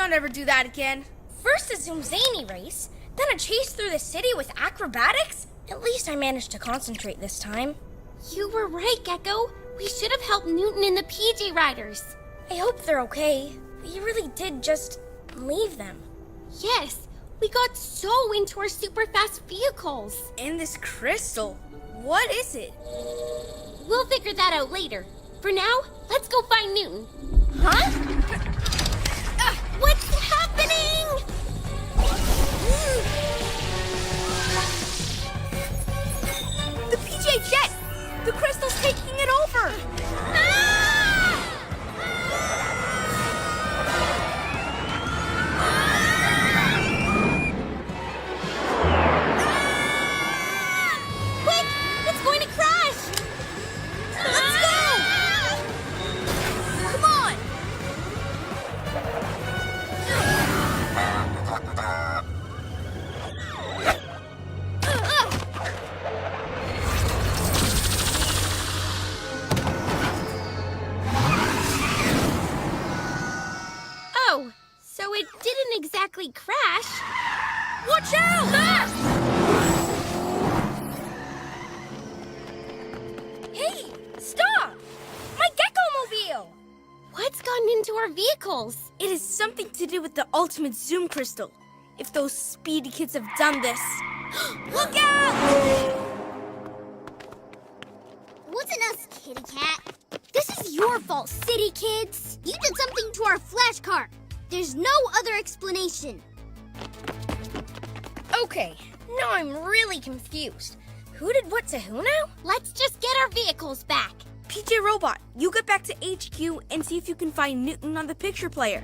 not ever do that again. First a Zoom Zany race, then a chase through the city with acrobatics. At least I managed to concentrate this time. You were right, Gekko. We should have helped Newton and the PJ Riders. I hope they're okay. We really did just leave them. Yes, we got so into our super fast vehicles. And this crystal, what is it? We'll figure that out later. For now, let's go find Newton. Huh? What's happening? The PJ jet! The crystal's taking it over! Quick! It's going to crash! Let's go! Come on! Oh, so it didn't exactly crash. Watch out! Hey, stop! My gekko-mobile! What's gotten into our vehicles? It is something to do with the ultimate Zoom crystal. If those speedy kids have done this. Look out! Wasn't us, kitty cat. This is your fault, city kids. You did something to our flash car. There's no other explanation. Okay, now I'm really confused. Who did what to who now? Let's just get our vehicles back. PJ Robot, you get back to HQ and see if you can find Newton on the picture player.